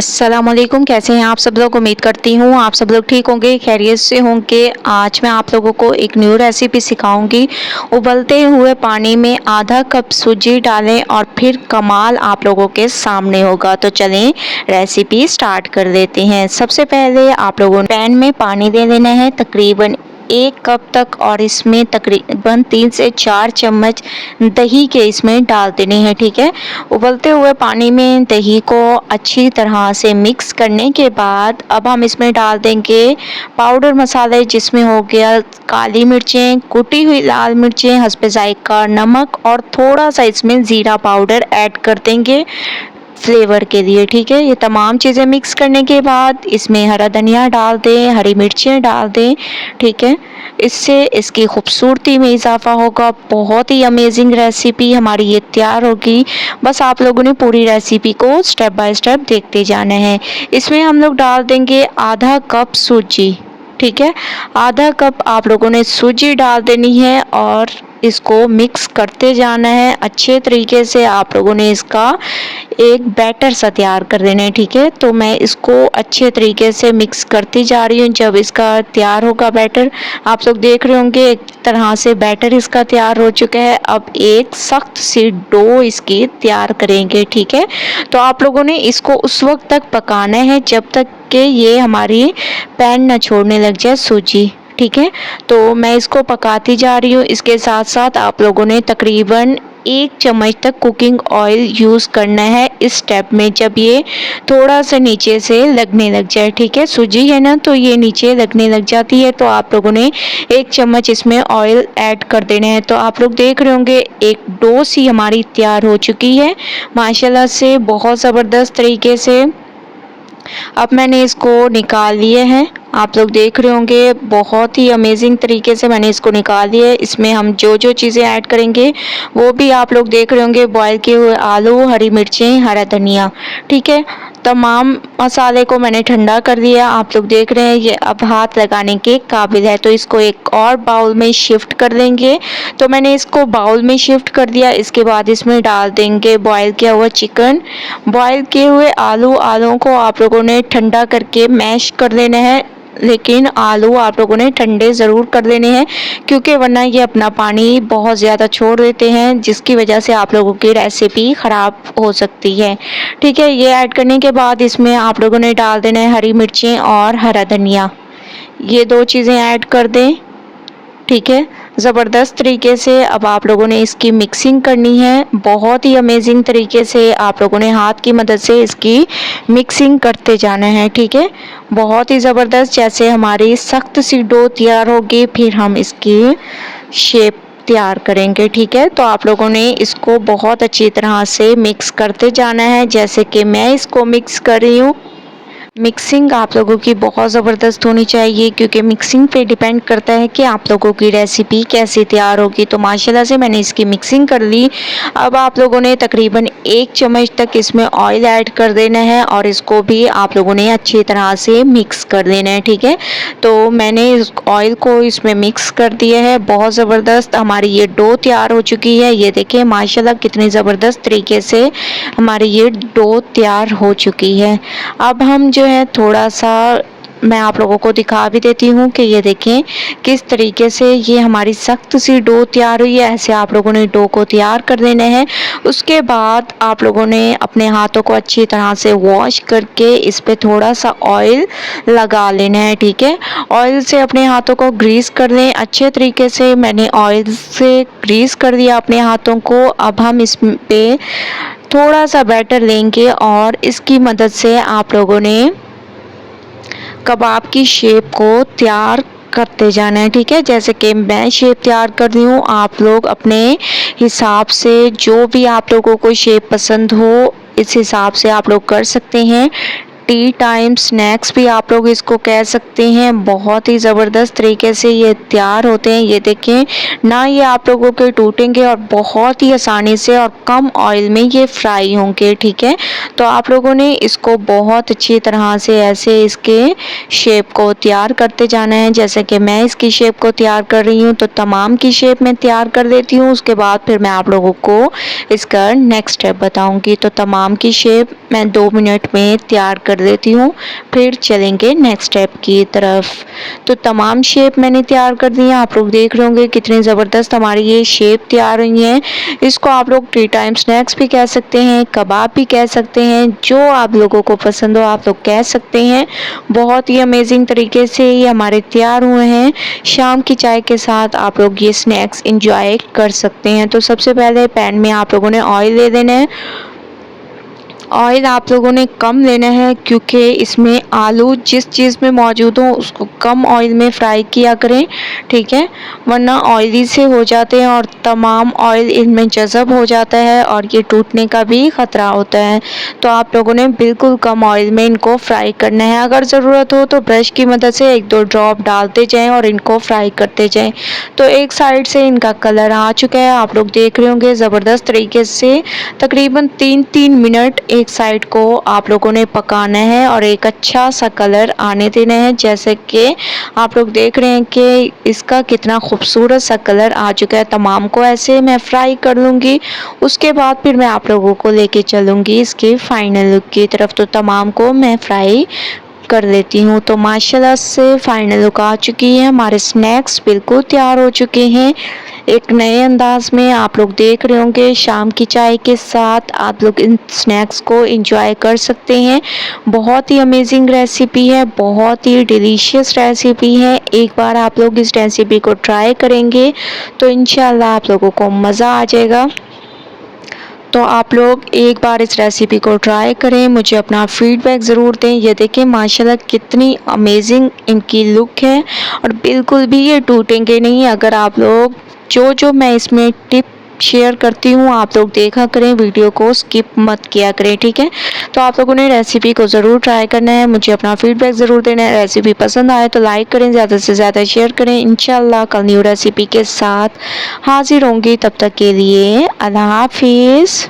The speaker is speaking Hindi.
अस्सलामुअलैकुम, कैसे हैं आप सब लोग। उम्मीद करती हूँ आप सब लोग ठीक होंगे, खैरियत से होंगे। आज मैं आप लोगों को एक न्यू रेसिपी सिखाऊंगी। उबलते हुए पानी में आधा कप सूजी डालें और फिर कमाल आप लोगों के सामने होगा। तो चलें रेसिपी स्टार्ट कर देते हैं। सबसे पहले आप लोगों ने पैन में पानी ले लेना है तकरीबन 1 कप तक, और इसमें तकरीबन 3 से 4 चम्मच दही के इसमें डाल देने हैं। ठीक है, उबलते हुए पानी में दही को अच्छी तरह से मिक्स करने के बाद अब हम इसमें डाल देंगे पाउडर मसाले, जिसमें हो गया काली मिर्चें, कुटी हुई लाल मिर्चें, हस्बे जायका नमक, और थोड़ा सा इसमें ज़ीरा पाउडर ऐड कर देंगे फ्लेवर के लिए। ठीक है, ये तमाम चीज़ें मिक्स करने के बाद इसमें हरा धनिया डाल दें, हरी मिर्चें डाल दें। ठीक है, इससे इसकी खूबसूरती में इजाफा होगा। बहुत ही अमेजिंग रेसिपी हमारी ये तैयार होगी। बस आप लोगों ने पूरी रेसिपी को स्टेप बाय स्टेप देखते जाना है। इसमें हम लोग डाल देंगे आधा कप सूजी। ठीक है, आधा कप आप लोगों ने सूजी डाल देनी है और इसको मिक्स करते जाना है अच्छे तरीके से। आप लोगों ने इसका एक बैटर सा तैयार कर देना है। ठीक है, तो मैं इसको अच्छे तरीके से मिक्स करती जा रही हूँ। जब इसका तैयार होगा बैटर, आप लोग देख रहे होंगे एक तरह से बैटर इसका तैयार हो चुका है। अब एक सख्त सी डो इसकी तैयार करेंगे। ठीक है, तो आप लोगों ने इसको उस वक्त तक पकाना है जब तक कि ये हमारी पैन न छोड़ने लग जाए सूजी। ठीक है, तो मैं इसको पकाती जा रही हूँ। इसके साथ साथ आप लोगों ने तकरीबन 1 चम्मच तक कुकिंग ऑयल यूज़ करना है इस स्टेप में, जब ये थोड़ा सा नीचे से लगने लग जाए। ठीक है, सूजी है ना, तो ये नीचे लगने लग जाती है, तो आप लोगों ने 1 चम्मच इसमें ऑयल ऐड कर देना है। तो आप लोग देख रहे होंगे एक डो सी हमारी तैयार हो चुकी है माशाल्लाह से, बहुत ज़बरदस्त तरीके से। अब मैंने इसको निकाल लिए हैं, आप लोग देख रहे होंगे बहुत ही अमेजिंग तरीके से मैंने इसको निकाल लिया है। इसमें हम जो जो चीज़ें ऐड करेंगे वो भी आप लोग देख रहे होंगे, बॉयल किए हुए आलू, हरी मिर्चें, हरा धनिया। ठीक है, तमाम मसाले को मैंने ठंडा कर दिया। आप लोग देख रहे हैं ये अब हाथ लगाने के काबिल है, तो इसको एक और बाउल में शिफ्ट कर देंगे। तो मैंने इसको बाउल में शिफ्ट कर दिया। इसके बाद इसमें डाल देंगे बॉयल किया हुआ चिकन, बॉयल किए हुए आलूओं को आप लोगों ने ठंडा करके मैश कर लेना है। लेकिन आलू आप लोगों ने ठंडे ज़रूर कर लेने हैं, क्योंकि वरना ये अपना पानी बहुत ज़्यादा छोड़ देते हैं, जिसकी वजह से आप लोगों की रेसिपी ख़राब हो सकती है। ठीक है, ये ऐड करने के बाद इसमें आप लोगों ने डाल देना है हरी मिर्चें और हरा धनिया। ये 2 चीज़ें ऐड कर दें। ठीक है, ज़बरदस्त तरीके से अब आप लोगों ने इसकी मिक्सिंग करनी है। बहुत ही अमेजिंग तरीके से आप लोगों ने हाथ की मदद से इसकी मिक्सिंग करते जाना है। ठीक है, बहुत ही ज़बरदस्त। जैसे हमारी सख्त सी डो तैयार होगी, फिर हम इसकी शेप तैयार करेंगे। ठीक है, तो आप लोगों ने इसको बहुत अच्छी तरह से मिक्स करते जाना है, जैसे कि मैं इसको मिक्स कर रही हूँ। मिक्सिंग आप लोगों की बहुत ज़बरदस्त होनी चाहिए, क्योंकि मिक्सिंग पे डिपेंड करता है कि आप लोगों की रेसिपी कैसी तैयार होगी। तो माशाल्लाह से मैंने इसकी मिक्सिंग कर ली। अब आप लोगों ने तकरीबन 1 चम्मच तक इसमें ऑयल ऐड कर देना है और इसको भी आप लोगों ने अच्छी तरह से मिक्स कर देना है। ठीक है, तो मैंने इस ऑयल को इसमें मिक्स कर दिया है। बहुत ज़बरदस्त हमारी ये डो तैयार हो चुकी है। ये देखिए माशाल्लाह कितनी ज़बरदस्त तरीके से हमारी ये डो तैयार हो चुकी है। अब हम जो है थोड़ा सा मैं आप लोगों को दिखा भी देती हूँ कि ये देखें किस तरीके से ये हमारी सख्त सी डो तैयार हुई है। ऐसे आप लोगों ने डो को तैयार कर देना है। उसके बाद आप लोगों ने अपने हाथों को अच्छी तरह से वॉश करके इस पे थोड़ा सा ऑयल लगा लेना है। ठीक है, ऑयल से अपने हाथों को ग्रीस कर लें अच्छे तरीके से। मैंने ऑयल से ग्रीस कर दिया अपने हाथों को। अब हम इस पे थोड़ा सा बैटर लेंगे और इसकी मदद से आप लोगों ने कबाब की शेप को तैयार करते जाना है। ठीक है, जैसे कि मैं शेप तैयार कर रही हूँ, आप लोग अपने हिसाब से जो भी आप लोगों को शेप पसंद हो इस हिसाब से आप लोग कर सकते हैं। टी टाइम स्नैक्स भी आप लोग इसको कह सकते हैं। बहुत ही ज़बरदस्त तरीके से ये तैयार होते हैं। ये देखें ना, ये आप लोगों के टूटेंगे और बहुत ही आसानी से और कम ऑयल में ये फ्राई होंगे। ठीक है, तो आप लोगों ने इसको बहुत अच्छी तरह से ऐसे इसके शेप को तैयार करते जाना है। जैसे कि मैं इसकी शेप को तैयार कर रही हूँ, तो तमाम की शेप मैं तैयार कर देती हूँ। उसके बाद फिर मैं आप लोगों को इसका नेक्स्ट स्टेप बताऊंगी। तो तमाम की शेप मैं 2 मिनट में तैयार कर देती हूँ, फिर चलेंगे नेक्स्ट स्टेप की तरफ। तो तमाम शेप मैंने तैयार कर दी है। आप लोग देख रहे होंगे कितनी ज़बरदस्त हमारी ये शेप तैयार हुई है। इसको आप लोग टी टाइम स्नैक्स भी कह सकते हैं, कबाब भी कह सकते हैं, जो आप लोगों को पसंद हो आप लोग कह सकते हैं। बहुत ही अमेजिंग तरीके से ये हमारे तैयार हुए हैं। शाम की चाय के साथ आप लोग ये स्नैक्स इंजॉय कर सकते हैं। तो सबसे पहले पैन में आप लोगों ने ऑयल ले देना है। ऑयल आप लोगों ने कम लेना है, क्योंकि इसमें आलू जिस चीज़ में मौजूद हो उसको कम ऑयल में फ्राई किया करें। ठीक है, वरना ऑयली से हो जाते हैं और तमाम ऑयल इनमें जज़ब हो जाता है और ये टूटने का भी ख़तरा होता है। तो आप लोगों ने बिल्कुल कम ऑयल में इनको फ्राई करना है। अगर ज़रूरत हो तो ब्रश की मदद से 1-2 ड्रॉप डालते जाएँ और इनको फ्राई करते जाएँ। तो एक साइड से इनका कलर आ चुका है, आप लोग देख रहे होंगे ज़बरदस्त तरीके से। तकरीबन 3-3 मिनट एक साइड को आप लोगों ने पकाना है और एक अच्छा सा कलर आने देना है। जैसे कि आप लोग देख रहे हैं कि इसका कितना खूबसूरत सा कलर आ चुका है। तमाम को ऐसे मैं फ्राई कर लूँगी, उसके बाद फिर मैं आप लोगों को लेके चलूँगी इसके फाइनल लुक की तरफ। तो तमाम को मैं फ्राई कर लेती हूँ। तो माशाल्लाह से फाइनल लुक आ चुकी है। हमारे स्नैक्स बिल्कुल तैयार हो चुके हैं। एक नए अंदाज में आप लोग देख रहे होंगे, शाम की चाय के साथ आप लोग इन स्नैक्स को एंजॉय कर सकते हैं। बहुत ही अमेजिंग रेसिपी है, बहुत ही डिलीशियस रेसिपी है। एक बार आप लोग इस रेसिपी को ट्राई करेंगे तो इंशाल्लाह आप लोगों को मज़ा आ जाएगा। तो आप लोग एक बार इस रेसिपी को ट्राई करें, मुझे अपना फीडबैक ज़रूर दें। ये देखें माशाल्लाह कितनी अमेजिंग इनकी लुक है और बिल्कुल भी ये टूटेंगे नहीं। अगर आप लोग जो मैं इसमें टिप शेयर करती हूँ आप लोग देखा करें, वीडियो को स्किप मत किया करें। ठीक है, तो आप लोगों ने रेसिपी को ज़रूर ट्राई करना है, मुझे अपना फीडबैक ज़रूर देना है। रेसिपी पसंद आए तो लाइक करें, ज़्यादा से ज़्यादा शेयर करें। इंशाल्लाह कल न्यू रेसिपी के साथ हाजिर होंगी, तब तक के लिए अल्लाह हाफिज़।